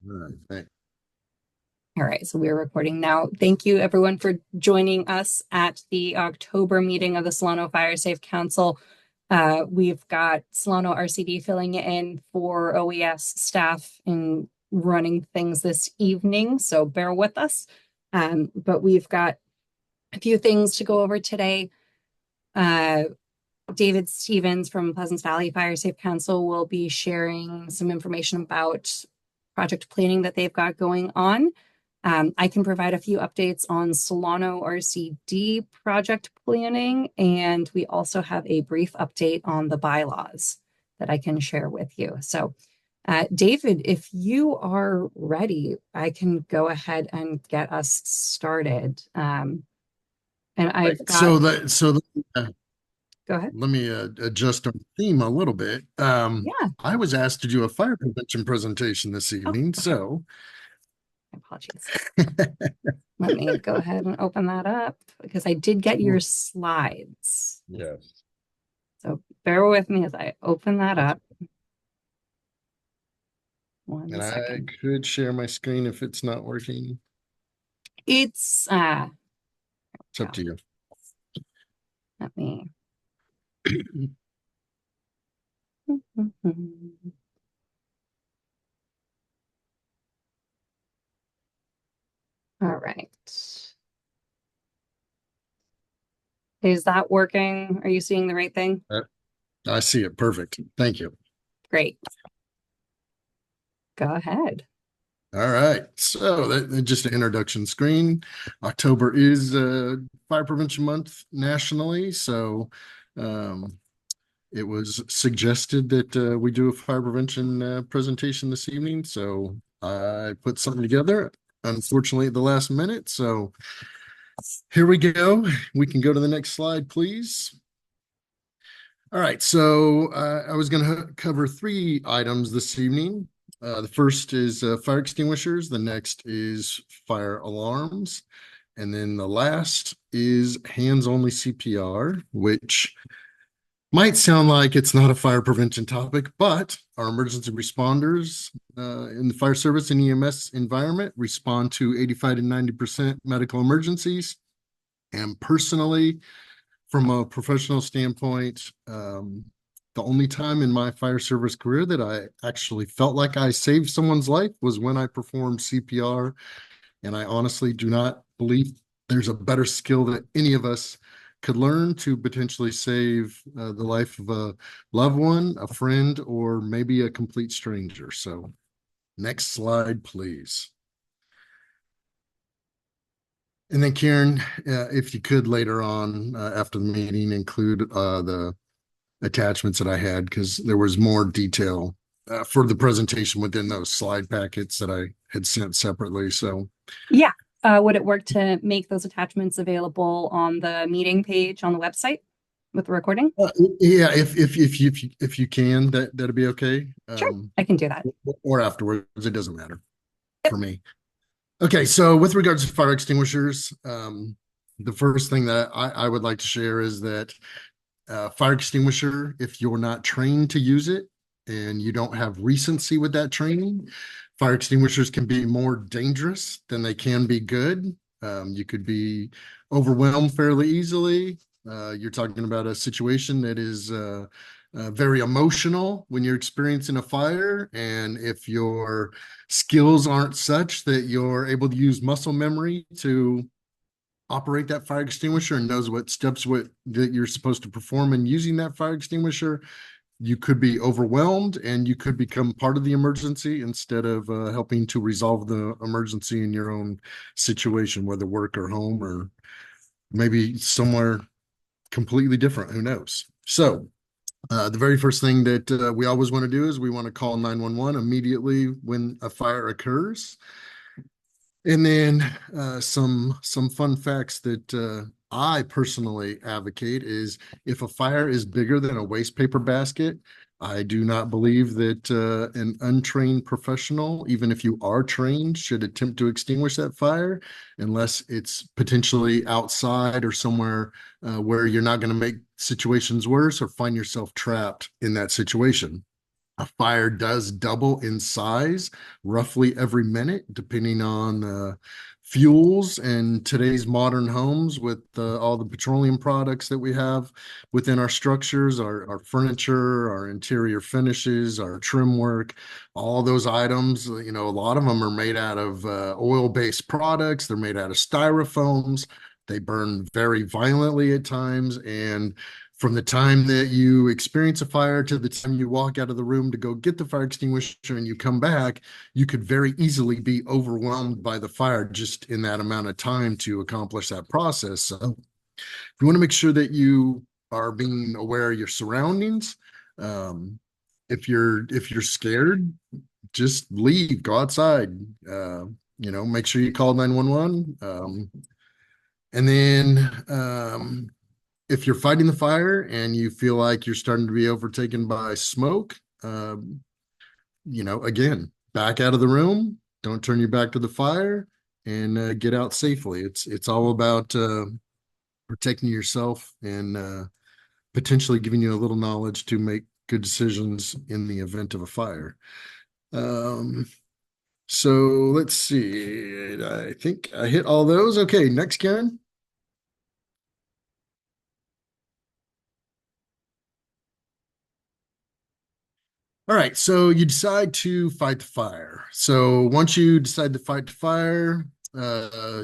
right, thanks. All right, so we're recording now. Thank you, everyone, for joining us at the October meeting of the Solano Fire Safe Council. We've got Solano RCD filling in for OES staff in running things this evening, so bear with us. But we've got a few things to go over today. Uh, David Stevens from Pleasant Valley Fire Safe Council will be sharing some information about project planning that they've got going on. I can provide a few updates on Solano RCD project planning, and we also have a brief update on the bylaws that I can share with you. So, David, if you are ready, I can go ahead and get us started. And I've Right. got, go ahead. Let me adjust our theme a little bit. Yeah. I was asked to do a fire prevention presentation this Oh, evening, okay. so Apologies. Let me go ahead and open that up because I did get your slides. yes. So bear with me as I open that up. One And I second. could share my screen if it's not working. It's It's up to you. let me all right. Is that working? Are you seeing the right thing? Uh, I see it. Perfect. Thank you. Great. Go ahead. All right. So just an introduction screen. October is Fire Prevention Month nationally. So um, it was suggested that we do a fire prevention presentation this evening. So I put something together, unfortunately, at the last minute. So here we go. We can go to the next slide, please. All right. So I was going to cover three items this evening. The first is fire extinguishers. The next is fire alarms. And then the last is hands-only CPR, which might sound like it's not a fire prevention topic, but our emergency responders in the fire service and EMS environment respond to 85 to 90% medical emergencies. And personally, from a professional standpoint, the only time in my fire service career that I actually felt like I saved someone's life was when I performed CPR. And I honestly do not believe there's a better skill that any of us could learn to potentially save the life of a loved one, a friend, or maybe a complete stranger. So, next slide, please. And then, Karen, if you could later on after the meeting include the attachments that I had, because there was more detail for the presentation within those slide packets that I had sent separately. So, Yeah. Would it work to make those attachments available on the meeting page on the website with the recording? Uh, yeah, if you can, that'd be okay. Sure, I can do that. Or afterwards, it doesn't matter for me. Okay, so with regards to fire extinguishers, the first thing that I would like to share is that fire extinguisher, if you're not trained to use it and you don't have recency with that training, fire extinguishers can be more dangerous than they can be good. You could be overwhelmed fairly easily. You're talking about a situation that is very emotional when you're experiencing a fire. And if your skills aren't such that you're able to use muscle memory to operate that fire extinguisher and knows what steps that you're supposed to perform in using that fire extinguisher, you could be overwhelmed and you could become part of the emergency instead of helping to resolve the emergency in your own situation, whether work or home or maybe somewhere completely different. Who knows? So, the very first thing that we always want to do is we want to call 911 immediately when a fire occurs. And then some fun facts that I personally advocate is if a fire is bigger than a waste paper basket, I do not believe that an untrained professional, even if you are trained, should attempt to extinguish that fire unless it's potentially outside or somewhere where you're not going to make situations worse or find yourself trapped in that situation. A fire does double in size roughly every minute, depending on fuels and today's modern homes with all the petroleum products that we have within our structures, our furniture, our interior finishes, our trim work, all those items. You know, a lot of them are made out of oil-based products. They're made out of styrofoams. They burn very violently at times, and from the time that you experience a fire to the time you walk out of the room to go get the fire extinguisher and you come back, you could very easily be overwhelmed by the fire just in that amount of time to accomplish that process. So you want to make sure that you are being aware of your surroundings. Um, if you're scared, just leave, go outside. Make sure you call 911. And then if you're fighting the fire and you feel like you're starting to be overtaken by smoke, again, back out of the room, don't turn your back to the fire, and get out safely. It's all about protecting yourself and potentially giving you a little knowledge to make good decisions in the event of a fire. Um, so let's see. I think I hit all those. Okay, next, Karen. All right, so you decide to fight the fire. So once you decide to fight the fire,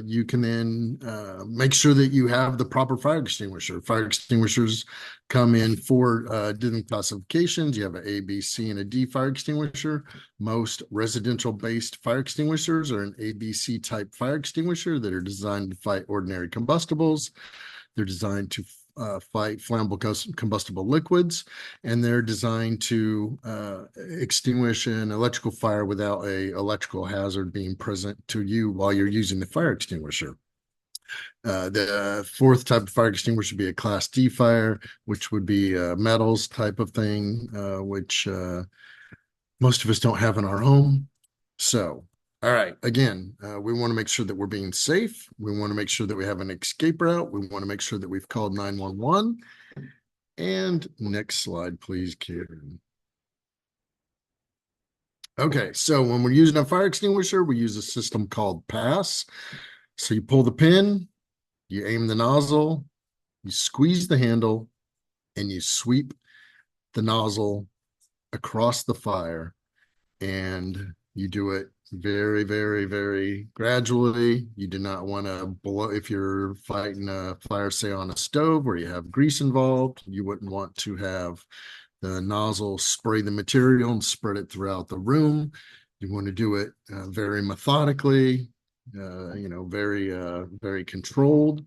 you can then make sure that you have the proper fire extinguisher. Fire extinguishers come in four different classifications. You have an A, B, C, and a D fire extinguisher. Most residential-based fire extinguishers are an ABC type fire extinguisher that are designed to fight ordinary combustibles. They're designed to fight flammable combustible liquids, and they're designed to extinguish an electrical fire without a electrical hazard being present to you while you're using the fire extinguisher. The fourth type of fire extinguisher would be a Class D fire, which would be a metals type of thing, which most of us don't have in our home. So, all right, again, we want to make sure that we're being safe. We want to make sure that we have an escape route. We want to make sure that we've called 911. And next slide, please, Karen. Okay, so when we're using a fire extinguisher, we use a system called PASS. So you pull the pin, you aim the nozzle, you squeeze the handle, and you sweep the nozzle across the fire. And you do it very, very, very gradually. You do not want to blow, if you're fighting a fire, say on a stove where you have grease involved, you wouldn't want to have the nozzle spray the material and spread it throughout the room. You want to do it very methodically, very controlled.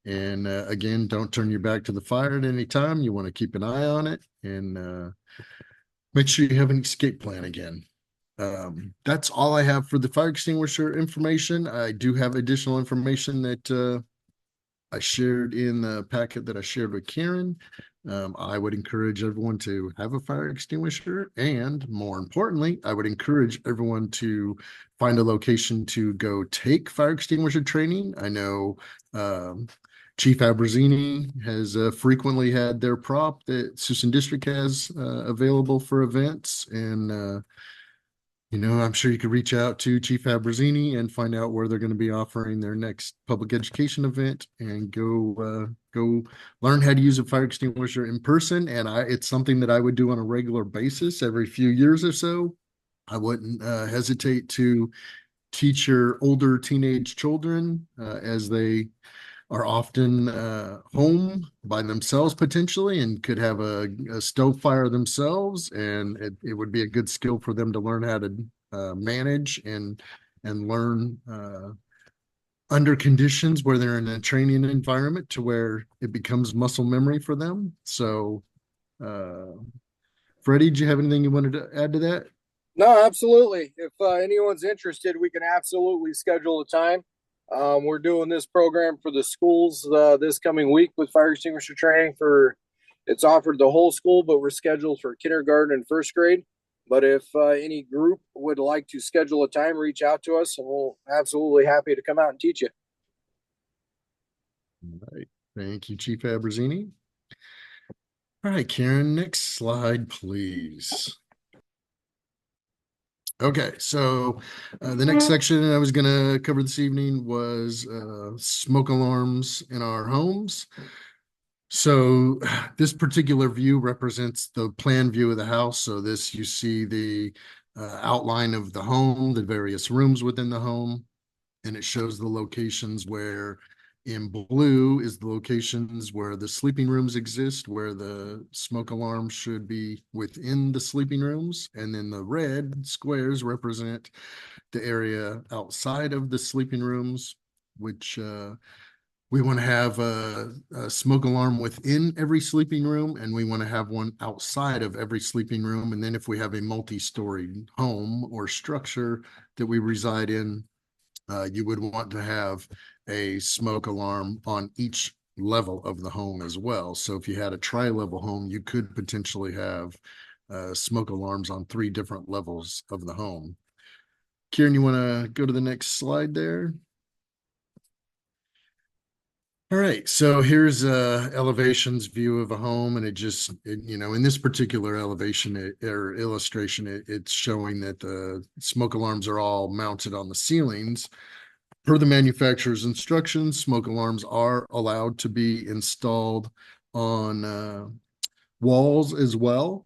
And again, don't turn your back to the fire at any time. You want to keep an eye on it and make sure you have an escape plan again. That's all I have for the fire extinguisher information. I do have additional information that I shared in the packet that I shared with Karen. I would encourage everyone to have a fire extinguisher, and more importantly, I would encourage everyone to find a location to go take fire extinguisher training. I know Chief Abruzzini has frequently had their prop that Susan District has available for events, and I'm sure you could reach out to Chief Abruzzini and find out where they're going to be offering their next public education event, and go learn how to use a fire extinguisher in person. And it's something that I would do on a regular basis every few years or so. I wouldn't hesitate to teach your older teenage children as they are often home by themselves potentially and could have a stove fire themselves, and it would be a good skill for them to learn how to manage and learn under conditions where they're in a training environment to where it becomes muscle memory for them. So uh, Freddie, do you have anything you wanted to add to that? No, absolutely. If anyone's interested, we can absolutely schedule a time. We're doing this program for the schools this coming week with fire extinguisher training for. It's offered the whole school, but we're scheduled for kindergarten and first grade. But if any group would like to schedule a time, reach out to us, and we'll absolutely happy to come out and teach you. All right. Thank you, Chief Abruzzini. All right, Karen, next slide, please. Okay, so the next section I was going to cover this evening was smoke alarms in our homes. So this particular view represents the plan view of the house. So this, you see the outline of the home, the various rooms within the home, and it shows the locations where in blue is the locations where the sleeping rooms exist, where the smoke alarm should be within the sleeping rooms. And then the red squares represent the area outside of the sleeping rooms, which we want to have a smoke alarm within every sleeping room, and we want to have one outside of every sleeping room. And then if we have a multi-story home or structure that we reside in, you would want to have a smoke alarm on each level of the home as well. So if you had a tri-level home, you could potentially have smoke alarms on 3 different levels of the home. Kieran, you want to go to the next slide there? All right, so here's elevations view of a home, and in this particular elevation or illustration, it's showing that the smoke alarms are all mounted on the ceilings. Per the manufacturer's instructions, smoke alarms are allowed to be installed on walls as well,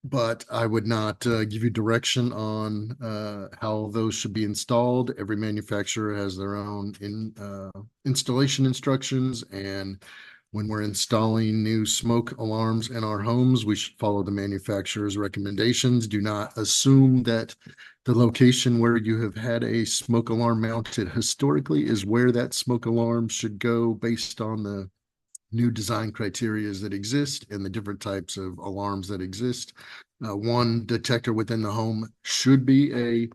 but I would not give you direction on how those should be installed. Every manufacturer has their own installation instructions, and when we're installing new smoke alarms in our homes, we should follow the manufacturer's recommendations. Do not assume that the location where you have had a smoke alarm mounted historically is where that smoke alarm should go based on the new design criteria that exist and the different types of alarms that exist. One detector within the home should be a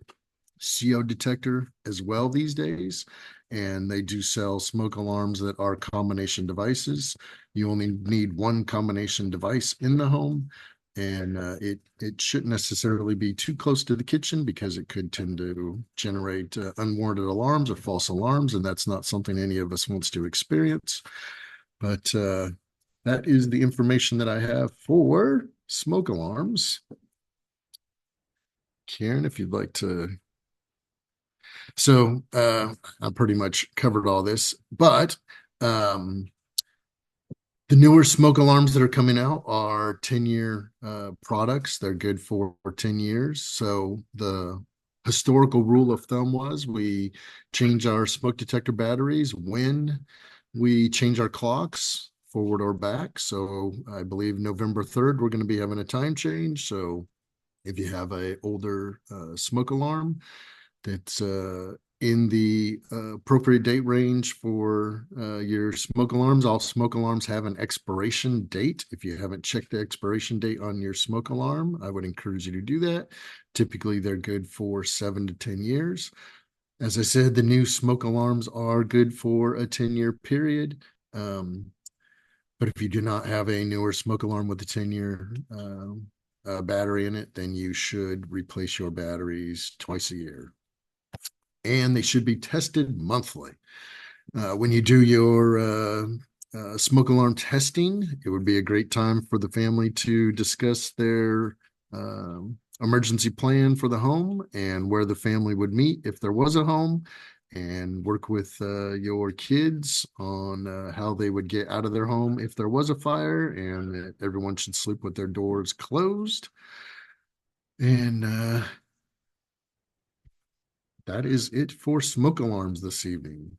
CO detector as well these days. And they do sell smoke alarms that are combination devices. You only need one combination device in the home. And it shouldn't necessarily be too close to the kitchen because it could tend to generate unwarranted alarms or false alarms. And that's not something any of us wants to experience. But that is the information that I have for smoke alarms. Karen, if you'd like to. So I pretty much covered all this, but the newer smoke alarms that are coming out are 10-year products. They're good for 10 years. So the historical rule of thumb was we change our smoke detector batteries when we change our clocks forward or back. So I believe November 3rd, we're going to be having a time change. So if you have a older smoke alarm that's in the appropriate date range for your smoke alarms. All smoke alarms have an expiration date. If you haven't checked the expiration date on your smoke alarm, I would encourage you to do that. Typically, they're good for 7 to 10 years. As I said, the new smoke alarms are good for a 10-year period. But if you do not have a newer smoke alarm with a 10-year battery in it, then you should replace your batteries twice a year. And they should be tested monthly. When you do your smoke alarm testing, it would be a great time for the family to discuss their emergency plan for the home and where the family would meet if there was a home, and work with your kids on how they would get out of their home if there was a fire, and that everyone should sleep with their doors closed. And that is it for smoke alarms this evening.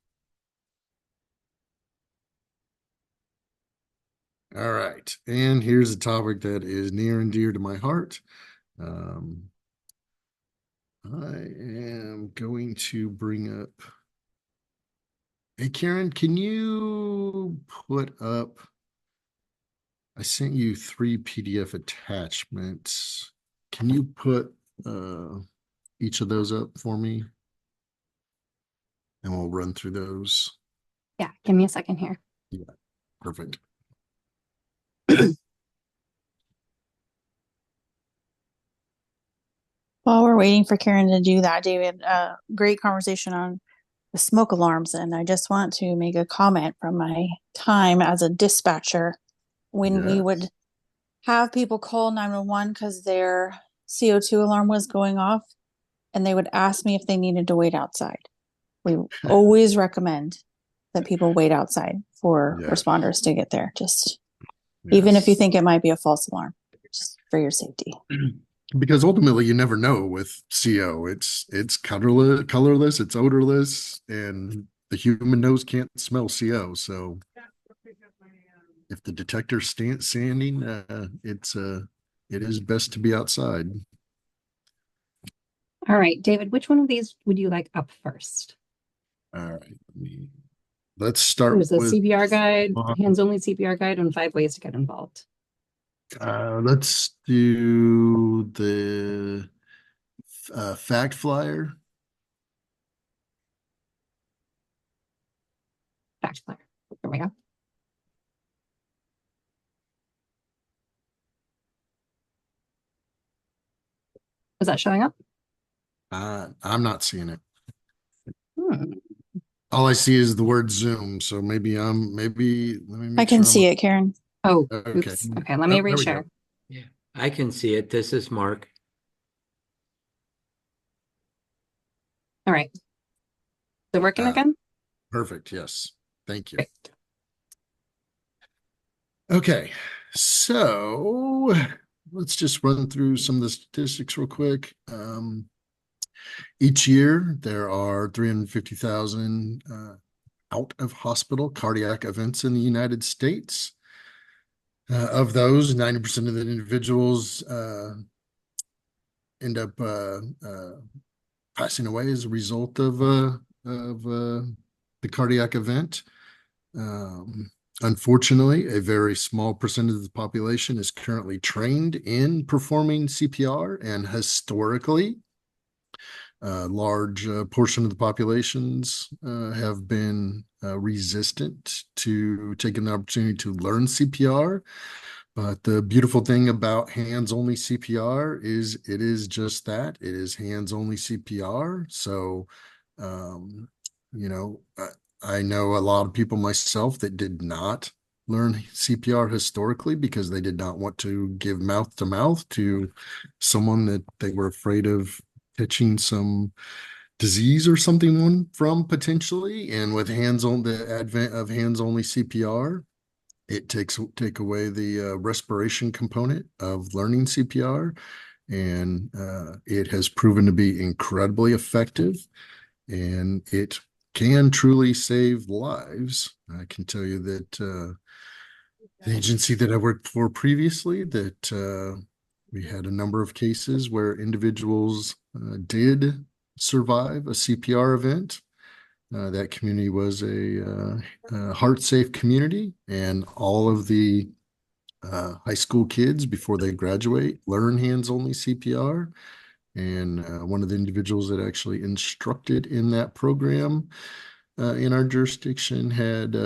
All right. And here's a topic that is near and dear to my heart. I am going to bring up. Hey, Karen, can you put up? I sent you 3 PDF attachments. Can you put each of those up for me? And we'll run through those. Yeah, give me a second here. Yeah, perfect. While we're waiting for Karen to do that, David, great conversation on the smoke alarms. And I just want to make a comment from my time as a dispatcher when we would have people call 911 because their CO2 alarm was going off, and they would ask me if they needed to wait outside. We always recommend that people wait outside for Yeah. responders to get there, just even if you Yes. think it might be a false alarm, just for your safety. Because ultimately you never know with CO. It's colorless, it's odorless, and the human nose can't smell CO. So if the detector's standing, it is best to be outside. All right, David, which one of these would you like up first? All right, let's start There's a with CPR guide, hands-only CPR guide on 5 ways to get involved. let's do the fact flyer. Fact flyer. There we go. Is that showing up? I'm not seeing it. Hmm. All I see is the word Zoom. So maybe let me I make can sure see it, Karen. Oh, Okay. oops. Okay, let me Oh, there we reshare. go. Yeah, I can see it. This is Mark. All right. Is it working again? Perfect. Yes. Thank you. Great. Okay. So let's just run through some of the statistics real quick. Each year there are 350,000 out of hospital cardiac events in the United States. Of those, 90% of the individuals end up passing away as a result of the cardiac event. Unfortunately, a very small percentage of the population is currently trained in performing CPR, and historically, a large portion of the populations have been resistant to taking the opportunity to learn CPR. But the beautiful thing about hands-only CPR is it is just that. It is hands-only CPR. So, um, you know, I know a lot of people myself that did not learn CPR historically because they did not want to give mouth to mouth to someone that they were afraid of catching some disease or something from potentially. And with the advent of hands-only CPR, it take away the respiration component of learning CPR, and it has proven to be incredibly effective, and it can truly save lives. I can tell you that the agency that I worked for previously, that we had a number of cases where individuals did survive a CPR event. That community was a heart safe community, and all of the high school kids before they graduate learn hands only CPR. And one of the individuals that actually instructed in that program in our jurisdiction had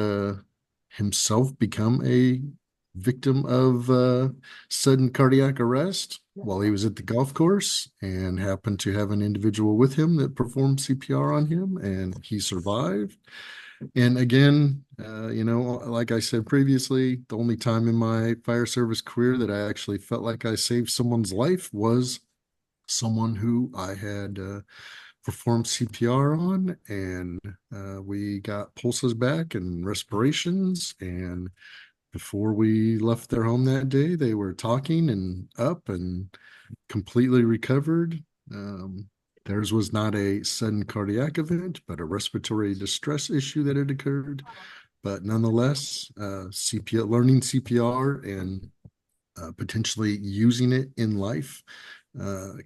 himself become a victim of sudden cardiac arrest while he was at the golf course, and happened to have an individual with him that performed CPR on him, and he survived. And again, like I said previously, the only time in my fire service career that I actually felt like I saved someone's life was someone who I had performed CPR on, and we got pulses back and respirations. And before we left their home that day, they were talking and up and completely recovered. Theirs was not a sudden cardiac event, but a respiratory distress issue that had occurred. But nonetheless, CPR, learning CPR and potentially using it in life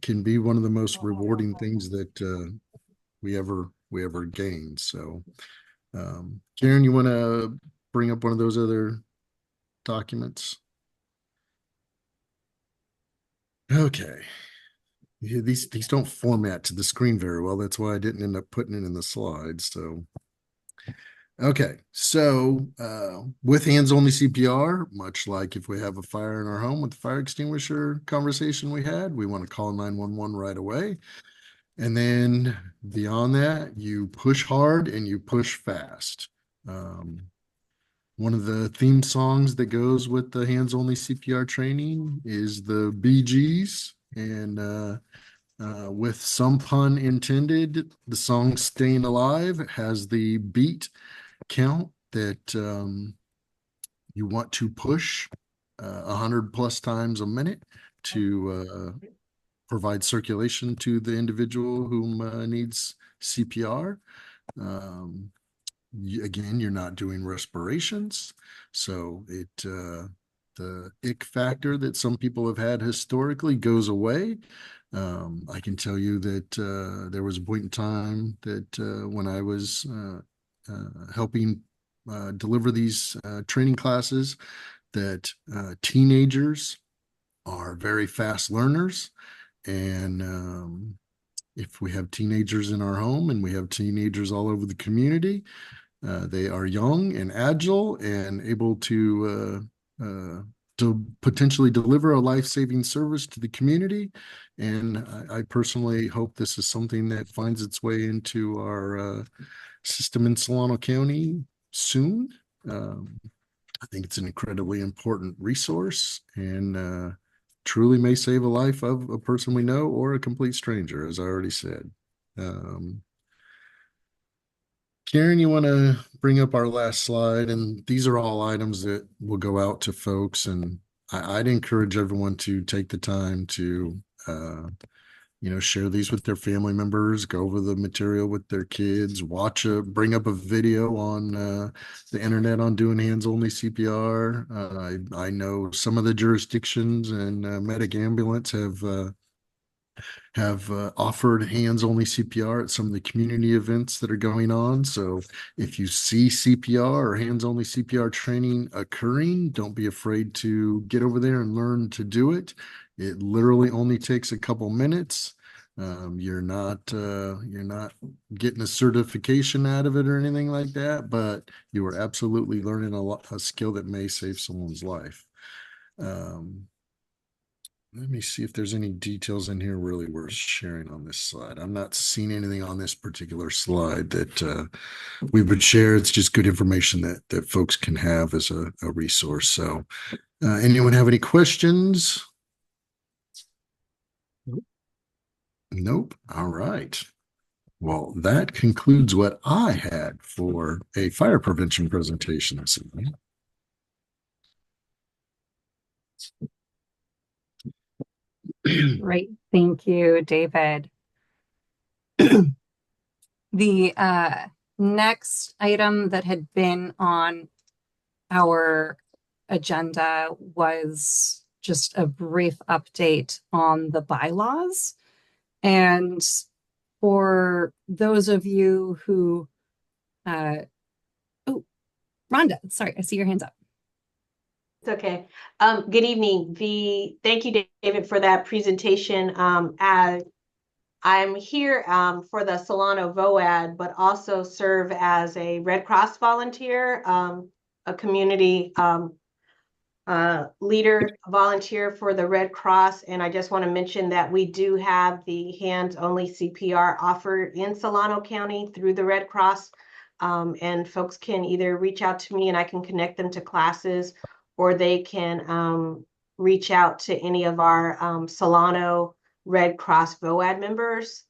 can be one of the most rewarding things that we ever gain. So, Karen, you want to bring up one of those other documents? Okay. Yeah, these don't format to the screen very well. That's why I didn't end up putting it in the slides. So, okay. So, with hands-only CPR, much like if we have a fire in our home with the fire extinguisher conversation we had, we want to call 911 right away. And then beyond that, you push hard and you push fast. One of the theme songs that goes with the hands-only CPR training is the Bee Gees, And with some pun intended, the song Staying Alive has the beat count that you want to push 100+ times a minute to provide circulation to the individual whom needs CPR. Um, Again, you're not doing respirations, so the ick factor that some people have had historically goes away. I can tell you that there was a point in time that when I was helping deliver these training classes, that teenagers are very fast learners, and if we have teenagers in our home and we have teenagers all over the community, they are young and agile and able to potentially deliver a life-saving service to the community. And I personally hope this is something that finds its way into our system in Solano County soon. I think it's an incredibly important resource and truly may save a life of a person we know or a complete stranger, as I already said. Karen, you want to bring up our last slide? And these are all items that will go out to folks. And I'd encourage everyone to take the time to, share these with their family members, go over the material with their kids, bring up a video on the internet on doing hands-only CPR. I know some of the jurisdictions and Medic Ambulance have offered hands-only CPR at some of the community events that are going on. So if you see CPR or hands-only CPR training occurring, don't be afraid to get over there and learn to do it. It literally only takes a couple minutes. You're not getting a certification out of it or anything like that, but you are absolutely learning a skill that may save someone's life. Let me see if there's any details in here really worth sharing on this slide. I'm not seeing anything on this particular slide that we would share. It's just good information that folks can have as a resource. So anyone have any questions? Nope. All right. Well, that concludes what I had for a fire prevention presentation this evening. Great. Thank you, David. The next item that had been on our agenda was just a brief update on the bylaws. And for those of you who, oh, Rhonda, sorry, I see your hands up. It's okay. Good evening. Thank you, David, for that presentation. I'm here for the Solano VOAD, but also serve as a Red Cross volunteer, a community leader volunteer for the Red Cross. And I just want to mention that we do have the hands-only CPR offered in Solano County through the Red Cross. And folks can either reach out to me and I can connect them to classes, or they can reach out to any of our Solano Red Cross VOAD members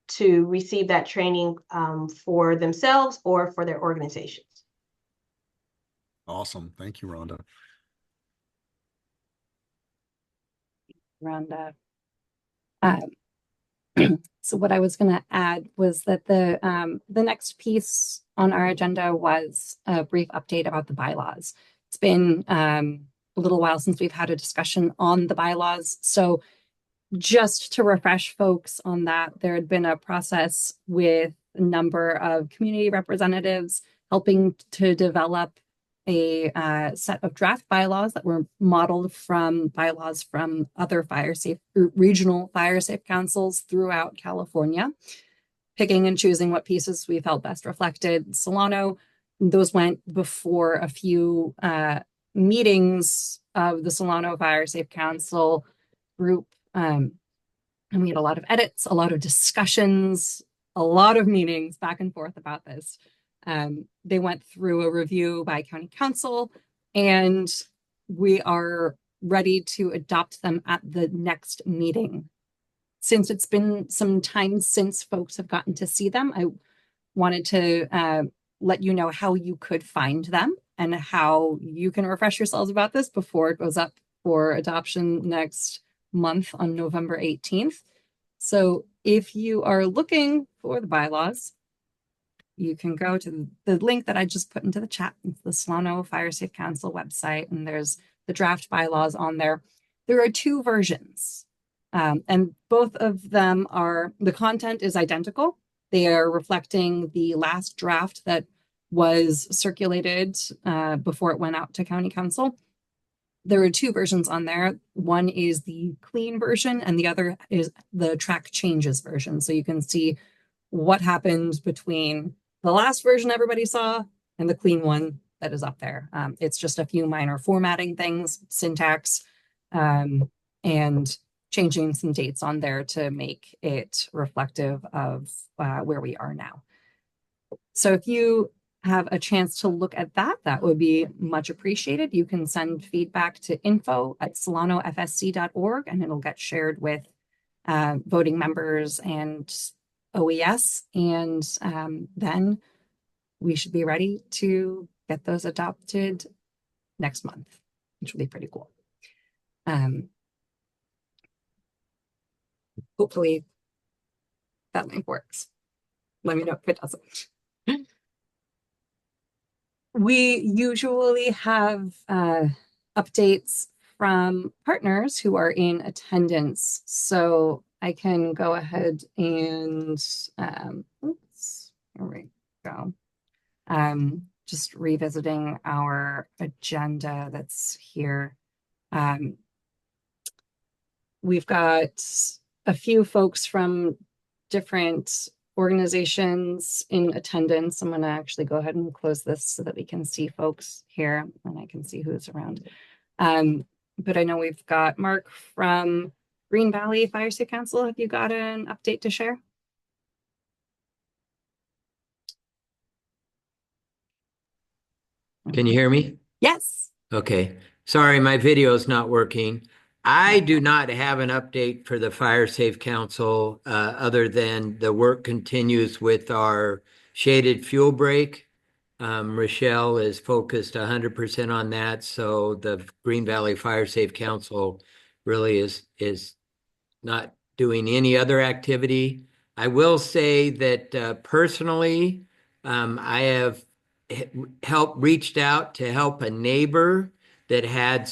to receive that training for themselves or for their organizations. Awesome. Thank you, Rhonda. Rhonda. So what I was going to add was that the next piece on our agenda was a brief update about the bylaws. It's been a little while since we've had a discussion on the bylaws. So just to refresh folks on that, there had been a process with a number of community representatives helping to develop a set of draft bylaws that were modeled from bylaws from other regional fire safe councils throughout California, picking and choosing what pieces we felt best reflected Solano. Those went before a few meetings of the Solano Fire Safe Council group. And we had a lot of edits, a lot of discussions, a lot of meetings back and forth about this. They went through a review by county council, and we are ready to adopt them at the next meeting. Since it's been some time since folks have gotten to see them, I wanted to let you know how you could find them and how you can refresh yourselves about this before it goes up for adoption next month on November 18th. So if you are looking for the bylaws, you can go to the link that I just put into the chat. It's the Solano Fire Safe Council website, and there's the draft bylaws on there. There are two versions, and both of them the content is identical. They are reflecting the last draft that was circulated before it went out to County Council. There are two versions on there. One is the clean version, and the other is the track changes version. So you can see what happened between the last version everybody saw and the clean one that is up there. It's just a few minor formatting things, syntax, and changing some dates on there to make it reflective of where we are now. So if you have a chance to look at that, that would be much appreciated. You can send feedback to info@solanofsc.org, and it'll get shared with voting members and OES, and then we should be ready to get those adopted next month, which will be pretty cool. Hopefully that link works. Let me know if it doesn't. We usually have updates from partners who are in attendance. So I can go ahead and, oops, here we go. Just revisiting our agenda that's here. We've got a few folks from different organizations in attendance. I'm going to actually go ahead and close this so that we can see folks here and I can see who's around. But I know we've got Mark from Green Valley Fire Safe Council. Have you got an update to share? Can you hear me? Yes. Okay. Sorry, my video is not working. I do not have an update for the Fire Safe Council other than the work continues with our shaded fuel break. Rochelle is focused 100% on that. So the Green Valley Fire Safe Council really is not doing any other activity. I will say that personally, I have reached out to help a neighbor that had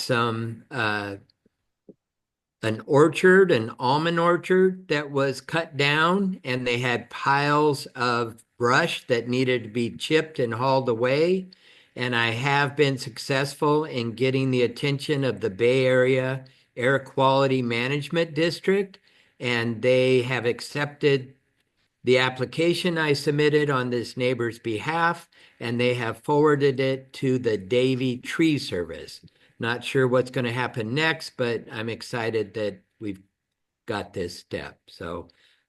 an orchard, an almond orchard that was cut down, and they had piles of brush that needed to be chipped and hauled away. And I have been successful in getting the attention of the Bay Area Air Quality Management District, and they have accepted the application I submitted on this neighbor's behalf, and they have forwarded it to the Davie Tree Service. Not sure what's going to happen next, but I'm excited that we've got this step. So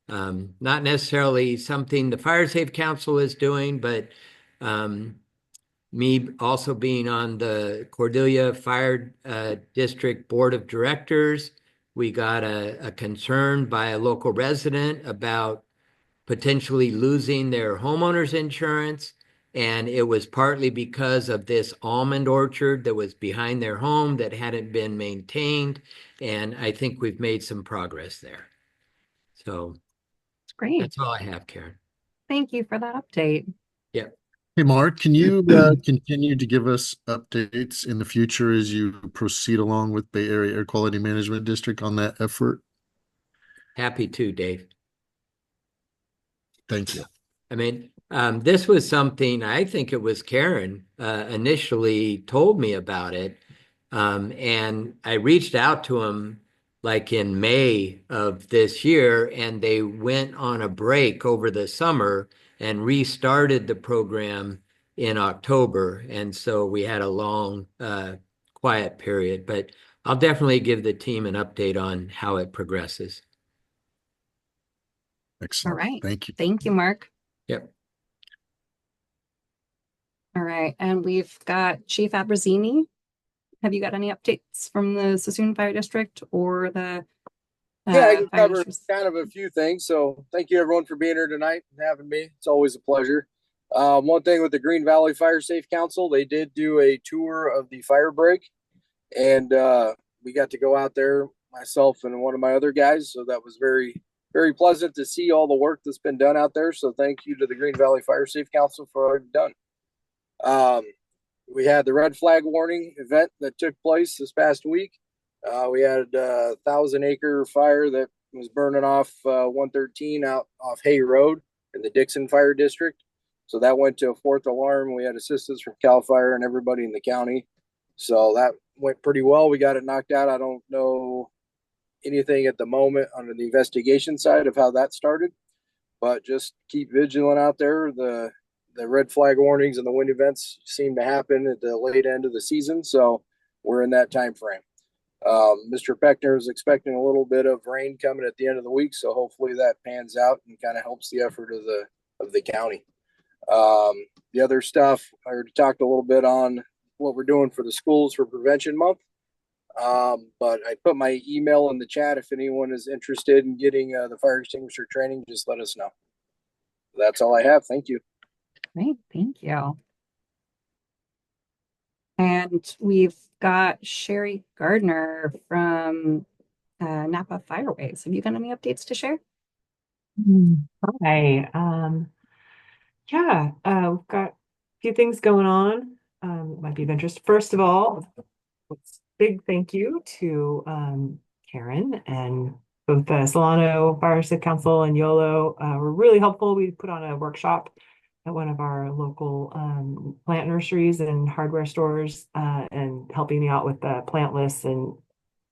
not necessarily something the Fire Safe Council is doing, but me also being on the Cordelia Fire District Board of Directors, we got a concern by a local resident about potentially losing their homeowner's insurance. And it was partly because of this almond orchard that was behind their home that hadn't been maintained. And I think we've made some progress there. So Great. that's all I have, Karen. Thank you for that update. Yep. Hey, Mark, can you continue to give us updates in the future as you proceed along with Bay Area Air Quality Management District on that effort? Happy to, Dave. Thank you. I mean, this was something, I think it was Karen initially told me about it. And I reached out to him like in May of this year, and they went on a break over the summer and restarted the program in October. And so we had a long, quiet period, but I'll definitely give the team an update on how it progresses. Excellent. All right. Thank you. Thank you, Mark. Yep. All right. And we've got Chief Abruzzini have you got any updates from the Sassoon Fire District or the Yeah, I can fire cover districts? kind of a few things. So thank you everyone for being here tonight and having me. It's always a pleasure. One thing with the Green Valley Fire Safe Council, they did do a tour of the fire break, and we got to go out there, myself and one of my other guys. So that was very, very pleasant to see all the work that's been done out there. So thank you to the Green Valley Fire Safe Council for already done. We had the red flag warning event that took place this past week. We had a 1,000-acre fire that was burning off 113 out off Hay Road in the Dixon Fire District. So that went to a fourth alarm. We had assistance from CAL FIRE and everybody in the county. So that went pretty well. We got it knocked out. I don't know anything at the moment on the investigation side of how that started, but just keep vigilant out there. The red flag warnings and the wind events seem to happen at the late end of the season, so we're in that time frame. Mr. Peckner is expecting a little bit of rain coming at the end of the week, so hopefully that pans out and kind of helps the effort of the county. The other stuff, I already talked a little bit on what we're doing for the schools for Prevention Month. But I put my email in the chat. If anyone is interested in getting the fire extinguisher training, just let us know. That's all I have. Thank you. Great, thank you. And we've got Sherry Gardner from Napa Fireways. Have you got any updates to share? Hi. We've got a few things going on. That might be of interest. First of all, big thank you to Karen and both the Solano Fire Safe Council and YOLO were really helpful. We put on a workshop at one of our local plant nurseries and hardware stores and helping me out with the plant lists and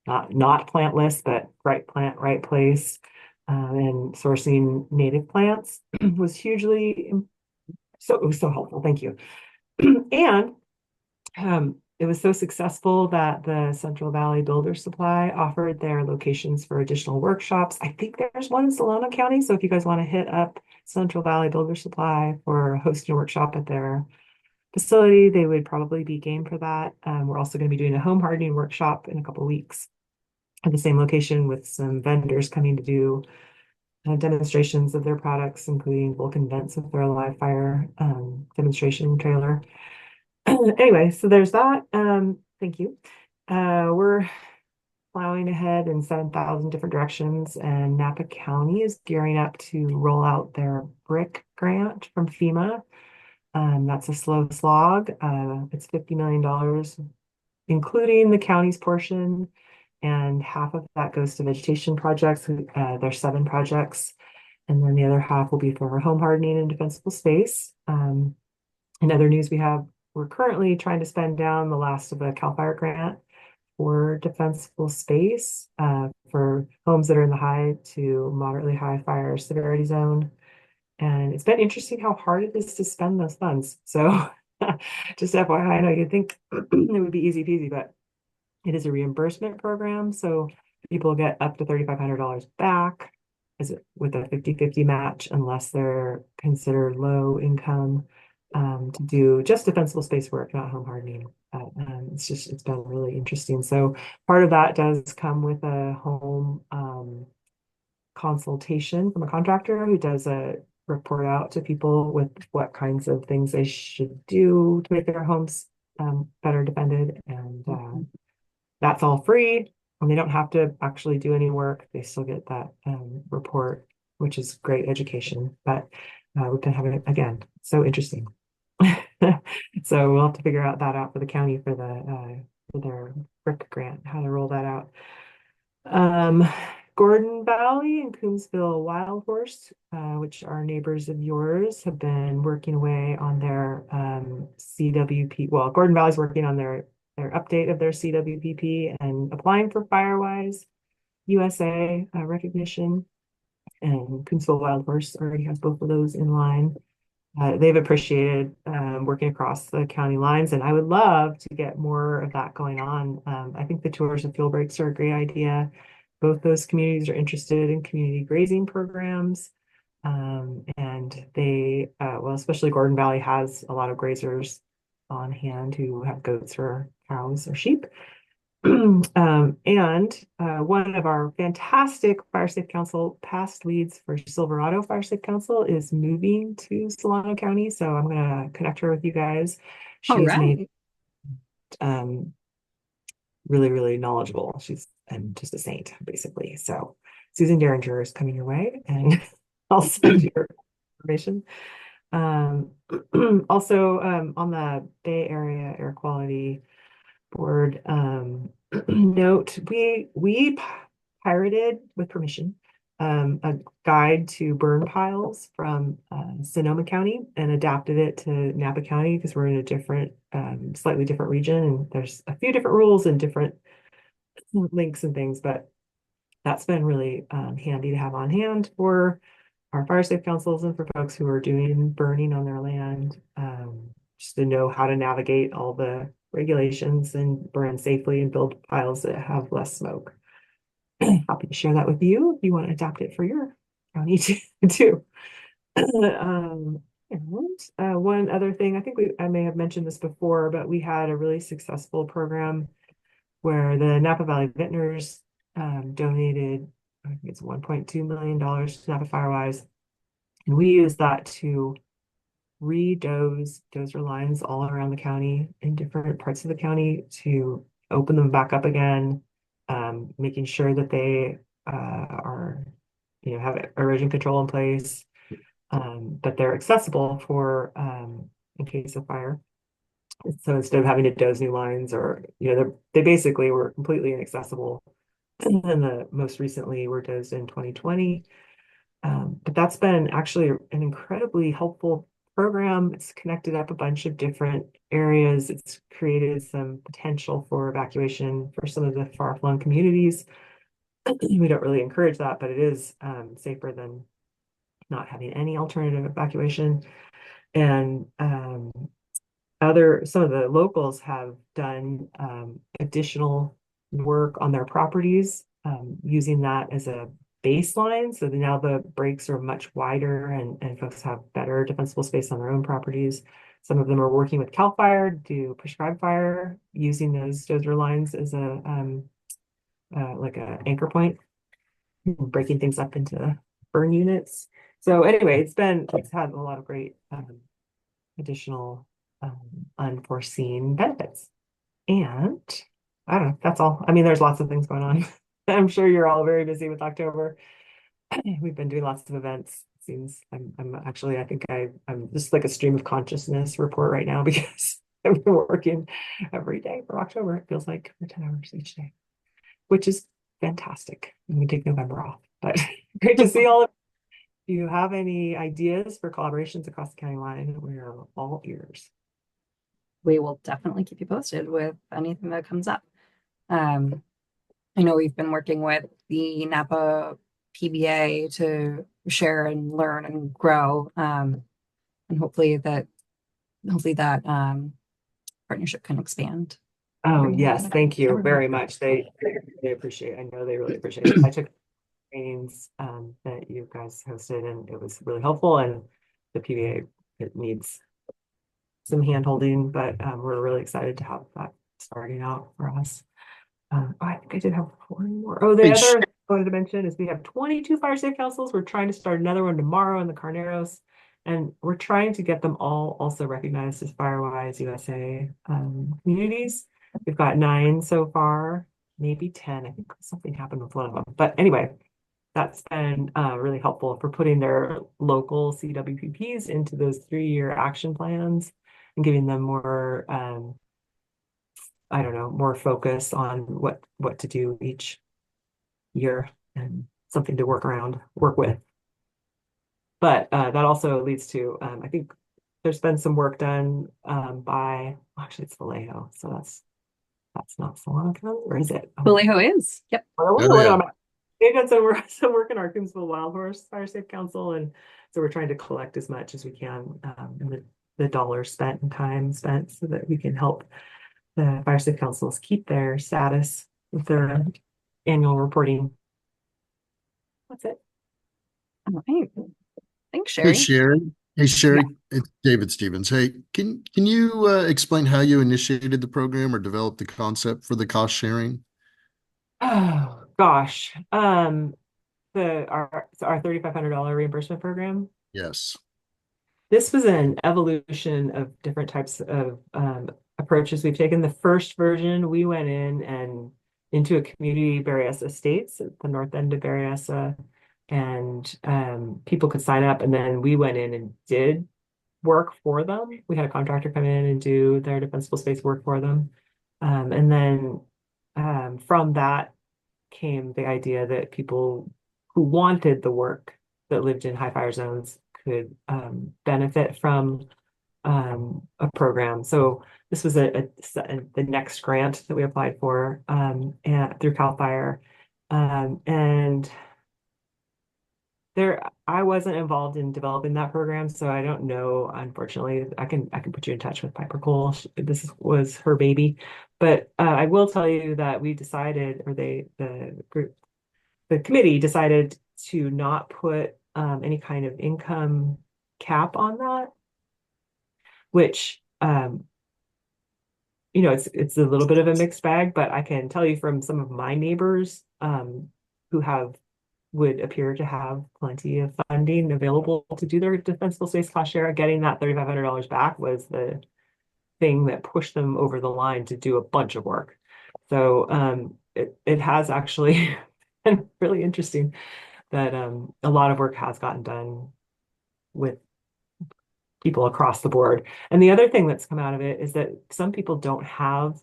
not plant lists, but right plant, right place. And sourcing native plants was hugely it was so helpful. Thank you. And it was so successful that the Central Valley Builder Supply offered their locations for additional workshops. I think there's one in Solano County. So if you guys want to hit up Central Valley Builder Supply for hosting a workshop at their facility, they would probably be game for that. We're also going to be doing a home hardening workshop in a couple of weeks at the same location with some vendors coming to do demonstrations of their products, including Vulcan vents with their live fire demonstration trailer. Anyway, so there's that. Thank you. We're plowing ahead in 7,000 different directions, and Napa County is gearing up to roll out their BRIC grant from FEMA. That's a slow slog. It's $50 million, including the county's portion, and half of that goes to vegetation projects. There's 7 projects, and then the other half will be for home hardening and defensible space. In other news, we're currently trying to spend down the last of the CAL FIRE grant for defensible space for homes that are in the high to moderately high fire severity zone. And it's been interesting how hard it is to spend those funds. So just FYI, I know you'd think it would be easy peasy, but it is a reimbursement program. So people get up to $3,500 back with a 50-50 match unless they're considered low income to do just defensible space work, not home hardening. It's been really interesting. So part of that does come with a home consultation from a contractor who does a report out to people with what kinds of things they should do to make their homes better defended. And that's all free. And they don't have to actually do any work. They still get that report, which is great education. But we've been having it again. So interesting. So we'll have to figure that out for the county for their BRIC grant, how to roll that out. Gordon Valley and Coombsville Wild Horse, which are neighbors of yours, have been working away on their CWP. Well, Gordon Valley's working on their update of their CWPP and applying for Firewise USA recognition. And Coombsville Wild Horse already has both of those in line. They've appreciated working across the county lines, and I would love to get more of that going on. I think the tours and fuel breaks are a great idea. Both those communities are interested in community grazing programs. And especially Gordon Valley has a lot of grazers on hand who have goats or cows or sheep. And one of our fantastic Fire Safe Council past leads for Silverado Fire Safe Council is moving to Solano County. So I'm going to connect her with you guys. All She's made right. really, really knowledgeable. She's just a saint, basically. So Susan Derringer is coming your way, and I'll send you her information. Also, on the Bay Area Air Quality Board note, we pirated with permission a guide to burn piles from Sonoma County and adapted it to Napa County because we're in a different, slightly different region, and there's a few different rules and different links and things, but that's been really handy to have on hand for our fire safe councils and for folks who are doing burning on their land, just to know how to navigate all the regulations and burn safely and build piles that have less smoke. Happy to share that with you if you want to adapt it for your county too. And one other thing, I think I may have mentioned this before, but we had a really successful program where the Napa Valley Vintners donated, I think it's $1.2 million to Napa Firewise. And we use that to dozer lines all around the county in different parts of the county to open them back up again, making sure that they are, have erosion control in place, that they're accessible for in case of fire. So instead of having to doze new lines, or they basically were completely inaccessible. And then the most recently were dozed in 2020. But that's been actually an incredibly helpful program. It's connected up a bunch of different areas. It's created some potential for evacuation for some of the far-flung communities. We don't really encourage that, but it is safer than not having any alternative evacuation. And some of the locals have done additional work on their properties using that as a baseline. So now the breaks are much wider and folks have better defensible space on their own properties. Some of them are working with CAL FIRE to prescribe fire using those dozer lines as a like an anchor point, breaking things up into burn units. So anyway, it's had a lot of great additional unforeseen benefits. And I don't know, that's all. I mean, there's lots of things going on. I'm sure you're all very busy with October. We've been doing lots of events. It seems I think I'm just like a stream of consciousness report right now because I've been working every day for October. It feels like for 10 hours each day, which is fantastic. And we take November off, but great to see all of you. If you have any ideas for collaborations across the county line, we're all ears. We will definitely keep you posted with anything that comes up. I know we've been working with the Napa PBA to share and learn and grow, and hopefully that partnership can expand. Oh, yes, thank you very much. They appreciate, I know they really appreciate it. I took trainings that you guys hosted, and it was really helpful. And the PBA, it needs some hand holding, but we're really excited to have that starting out for us. I think I did have one more. Oh, the other thing I wanted to mention is we have 22 fire safe councils. We're trying to start another one tomorrow in the Carneros, and we're trying to get them all also recognized as Firewise USA communities. We've got 9 so far, maybe 10. I think something happened with one of them. But anyway, that's been really helpful for putting their local CWPPs into those 3-year action plans and giving them more I don't know, more focus on what to do each year and something to work with. But that also leads to, I think there's been some work done actually it's Vallejo, so that's not Solano County, or is it? Vallejo is, yep. They've done some work in our Coombsville Wild Horse Fire Safe Council, and so we're trying to collect as much as we can in the dollars spent and time spent so that we can help the fire safe councils keep their status with their annual reporting. That's it. All right. Thanks, Hey, Sherry. Sharon. Hey Sherry, it's David Stevens. Hey, can you explain how you initiated the program or developed the concept for the cost sharing? Oh gosh. Our $3,500 reimbursement program. Yes. This was an evolution of different types of approaches we've taken. The first version, we went in and into a community Berryessa Estates at the north end of Berryessa, and people could sign up, and then we went in and did work for them. We had a contractor come in and do their defensible space work for them. And then from that came the idea that people who wanted the work that lived in high fire zones could benefit from a program. So this was the next grant that we applied for through CAL FIRE. And I wasn't involved in developing that program, so I don't know. Unfortunately, I can put you in touch with Piper Cole. This was her baby, but I will tell you that we decided, or the committee decided to not put any kind of income cap on that, which it's a little bit of a mixed bag, but I can tell you from some of my neighbors who would appear to have plenty of funding available to do their defensible space cost share. Getting that $3,500 back was the thing that pushed them over the line to do a bunch of work. So it has actually been really interesting that a lot of work has gotten done with people across the board. And the other thing that's come out of it is that some people don't have,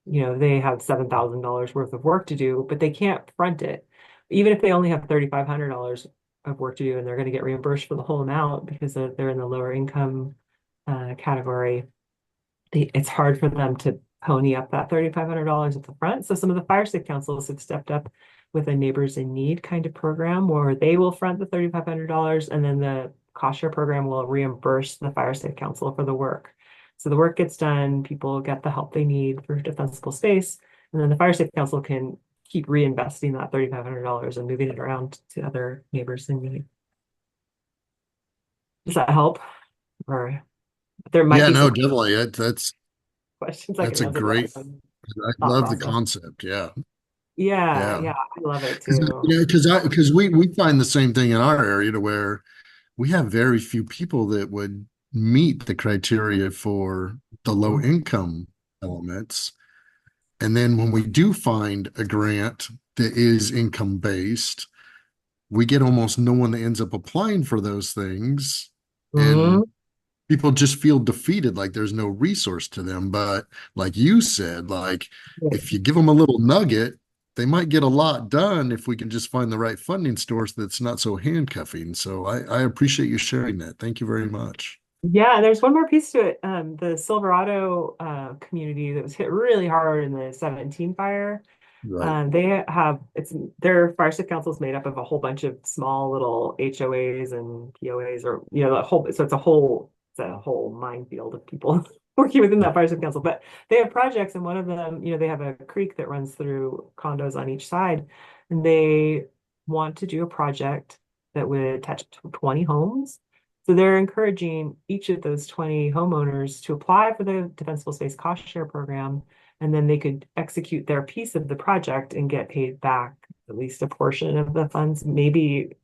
they have $7,000 worth of work to do, but they can't front it. Even if they only have $3,500 of work to do and they're going to get reimbursed for the whole amount because they're in the lower income category, it's hard for them to pony up that $3,500 at the front. So some of the fire safe councils have stepped up with a neighbors in need kind of program where they will front the $3,500 and then the cost share program will reimburse the fire safe council for the work. So the work gets done, people get the help they need for defensible space, and then the fire safe council can keep reinvesting that $3,500 and moving it around to other neighbors in need. Does that help? Or there might Yeah, be no, some definitely. That's questions I that's can a answer, but great, I thought love the process. concept. Yeah. Yeah, Yeah. yeah, I love it Because too. because we find the same thing in our area to where we have very few people that would meet the criteria for the low Mhm. income elements. And then when we do find a grant that is income based, we get almost no one that ends up applying for those things. And people just feel defeated, like there's no resource to them. But like you said, like if you give them a little nugget, they might get a lot done if we can just find the right funding source that's not so handcuffing. So I appreciate you sharing that. Thank you very much. Yeah, and there's one more piece to it. The Silverado community that was hit really hard in the 17 fire. Right. They have their fire safe council is made up of a whole bunch of small little HOAs and POAs, or the whole. So it's a whole minefield of people working within that fire safe council. But they have projects, and one of them, they have a creek that runs through condos on each side, and they want to do a project that would touch 20 homes. So they're encouraging each of those 20 homeowners to apply for the Defensible Space Cost Share Program, and then they could execute their piece of the project and get paid back at least a portion of the funds, maybe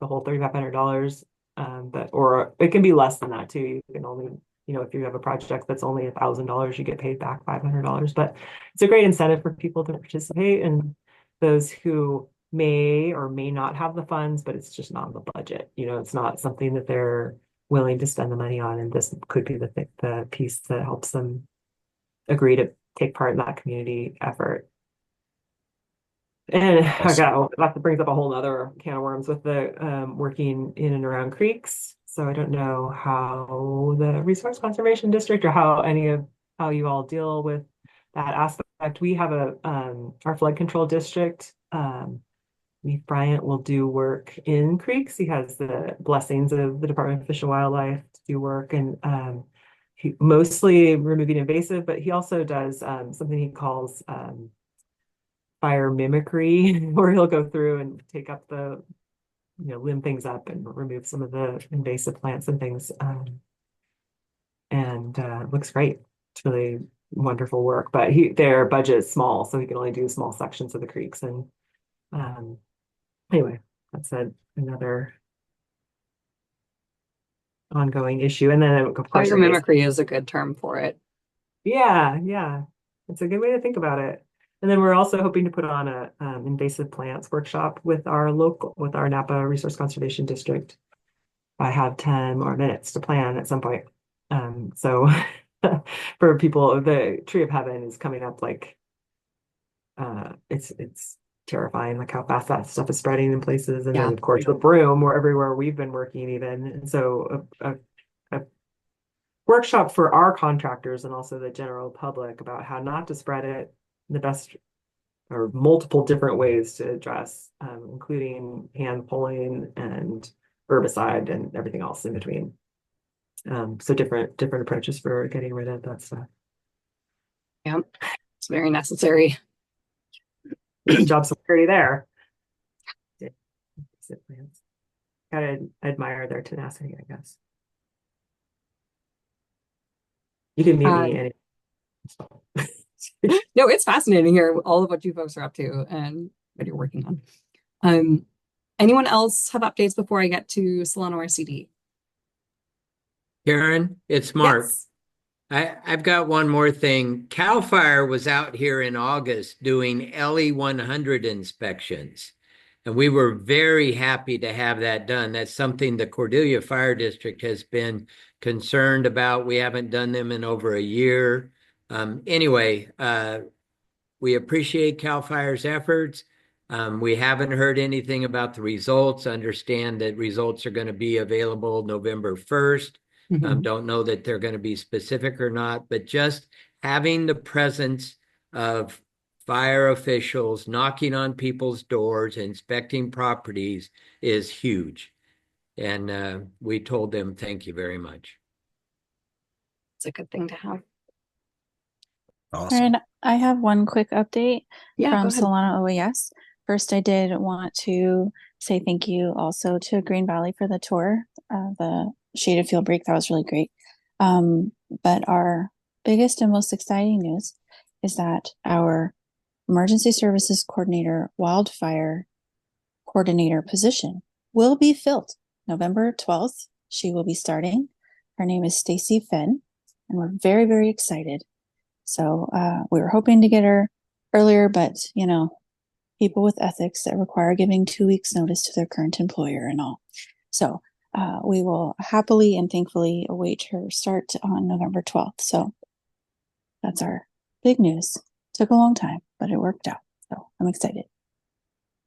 the whole $3,500. Or it can be less than that too. You can only, if you have a project that's only $1,000, you get paid back $500. But it's a great incentive for people to participate, and those who may or may not have the funds, but it's just not in the budget. It's not something that they're willing to spend the money on, and this could be the piece that helps them agree to take part in that community effort. And Awesome. that brings up a whole other can of worms with the working in and around creeks. So I don't know how the Resource Conservation District or how you all deal with that aspect. We have our flood control district. Leaf Bryant will do work in creeks. He has the blessings of the Department of Fish and Wildlife to do work, and he mostly removing invasive, but he also does something he calls fire mimicry, where he'll go through and take up the limb things up and remove some of the invasive plants and things. And looks great. It's really wonderful work, but their budget is small, so he can only do small sections of the creeks. And anyway, that's another ongoing issue. And then of course, Biomimicry is a good term for it. Yeah, it's a good way to think about it. And then we're also hoping to put on a invasive plants workshop with our Napa Resource Conservation District. I have 10 more minutes to plan at some point. So for people, the Tree of Heaven is coming up like it's terrifying, like how fast that stuff is spreading in places. And then of course with broom, or everywhere we've been working even. And so a workshop for our contractors and also the general public about how not to spread it, the best or multiple different ways to address, including hand pulling and herbicide and everything else in between. So different approaches for getting rid of that stuff. Yeah, it's very necessary. Job security there. Gotta admire their tenacity, I guess. You can meet me any. No, it's fascinating here, all of what you folks are up to and what you're working on. Anyone else have updates before I get to Solano RCD? Karen, it's Mark. Yes. I've got one more thing. CAL FIRE was out here in August doing LE 100 inspections, and we were very happy to have that done. That's something the Cordelia Fire District has been concerned about. We haven't done them in over a year. Anyway, we appreciate CAL FIRE's efforts. We haven't heard anything about the results. Understand that results are going to be available November 1st. Don't know that they're going to be specific or not, but just having the presence of fire officials knocking on people's doors, inspecting properties is huge. And we told them, thank you very much. It's a good thing to have. Awesome. And I have one quick update Yeah, from go ahead. Solano OES. First, I did want to say thank you also to Green Valley for the tour, the shaded field break. That was really great. But our biggest and most exciting news is that our emergency services coordinator, wildfire coordinator position will be filled November 12th. She will be starting. Her name is Stacy Fenn, and we're very, very excited. So we were hoping to get her earlier, but people with ethics that require giving 2 weeks notice to their current employer and all. So we will happily and thankfully await her start on November 12th. So that's our big news. Took a long time, but it worked out. So I'm excited.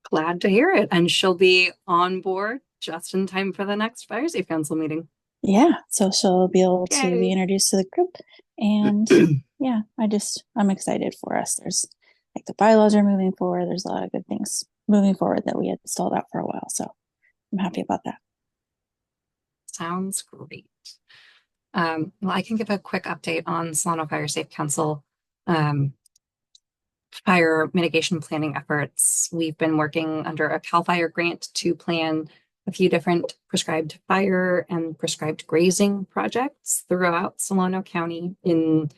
Glad to hear it. And she'll be on board just in time for the next Fire Safe Council meeting. Yeah, so she'll be able to Yay. be introduced to the group. And yeah, I'm excited for us. There's like the bylaws are moving forward. There's a lot of good things moving forward that we had stalled out for a while. So I'm happy about that. Sounds great. Well, I can give a quick update on Solano Fire Safe Council fire mitigation planning efforts. We've been working under a CAL FIRE grant to plan a few different prescribed fire and prescribed grazing projects throughout Solano County in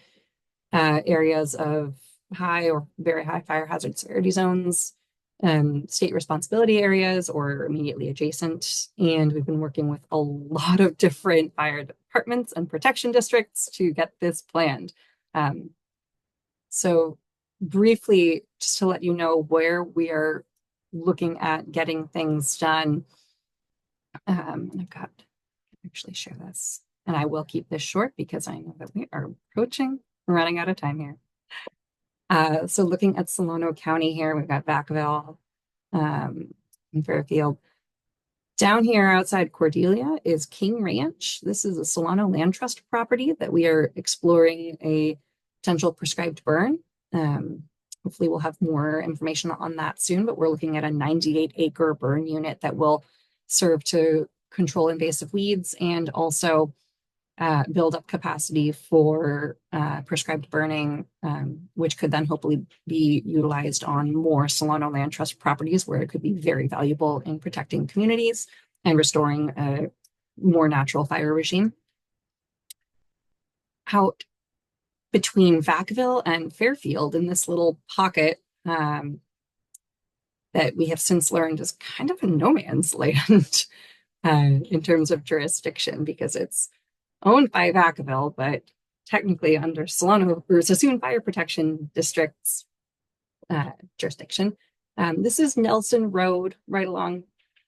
areas of high or very high fire hazard severity zones, state responsibility areas, or immediately adjacent. And we've been working with a lot of different fire departments and protection districts to get this planned. So briefly, just to let you know where we are looking at getting things done. I've got to actually share this, and I will keep this short because I know that we are running out of time here. So looking at Solano County here, we've got Vacaville, and Fairfield. Down here outside Cordelia is King Ranch. This is a Solano Land Trust property that we are exploring a potential prescribed burn. Hopefully we'll have more information on that soon, but we're looking at a 98-acre burn unit that will serve to control invasive weeds and also build up capacity for prescribed burning, which could then hopefully be utilized on more Solano Land Trust properties where it could be very valuable in protecting communities and restoring a more natural fire regime. Out between Vacaville and Fairfield in this little pocket that we have since learned is kind of a no man's land in terms of jurisdiction, because it's owned by Vacaville, but technically under Solano or Sassoon Fire Protection District's jurisdiction. This is Nelson Road right along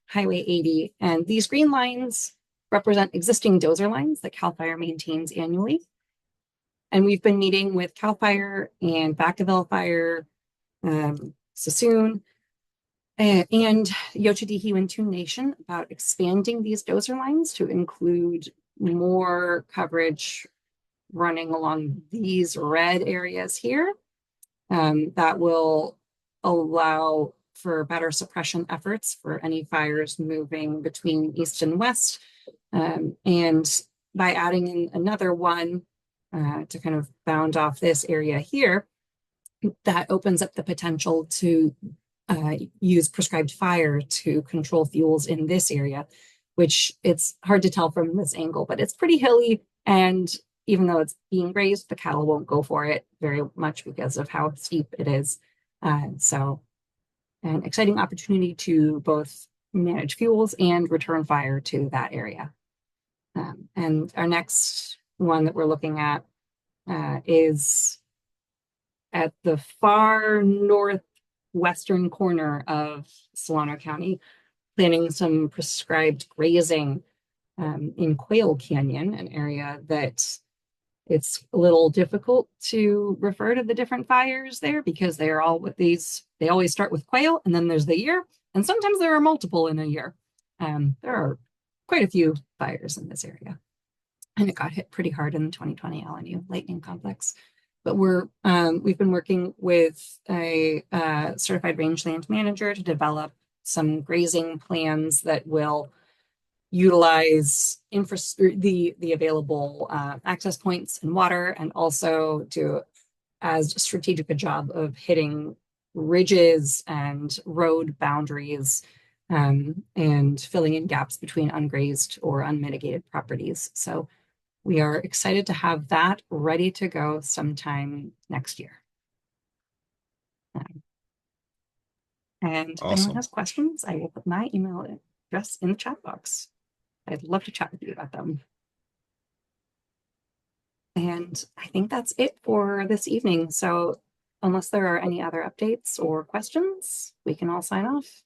Highway 80, and these green lines represent existing dozer lines that CAL FIRE maintains annually. And we've been meeting with CAL FIRE and Vacaville Fire, Sassoon, and Yochadihiwintun Nation about expanding these dozer lines to include more coverage running along these red areas here. That will allow for better suppression efforts for any fires moving between east and west. And by adding in another one to kind of bound off this area here, that opens up the potential to use prescribed fire to control fuels in this area, which it's hard to tell from this angle, but it's pretty hilly. And even though it's being grazed, the cattle won't go for it very much because of how steep it is. So an exciting opportunity to both manage fuels and return fire to that area. And our next one that we're looking at is at the far northwestern corner of Solano County, planning some prescribed grazing in Quail Canyon, an area that it's a little difficult to refer to the different fires there because they are all with these, they always start with quail and then there's the year, and sometimes there are multiple in a year. There are quite a few fires in this area, and it got hit pretty hard in the 2020 LNU lightning complex. But we've been working with a certified rangeland manager to develop some grazing plans that will utilize the available access points and water, and also do as strategic a job of hitting ridges and road boundaries and filling in gaps between ungrazed or unmitigated properties. So we are excited to have that ready to go sometime next year. And if anyone has questions, I will put my email address in the chat box. I'd love to chat with you about them. And I think that's it for this evening. So unless there are any other updates or questions, we can all sign off.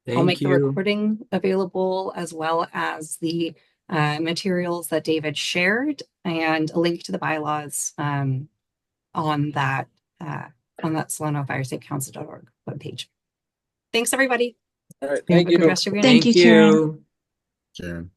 I'll make the recording available, as well as the materials that David shared and a link to the bylaws on that SolanoFireSafeCouncil.org webpage. Thanks, everybody. All right, thank you. Rest of your Thank night. you, Karen. Karen.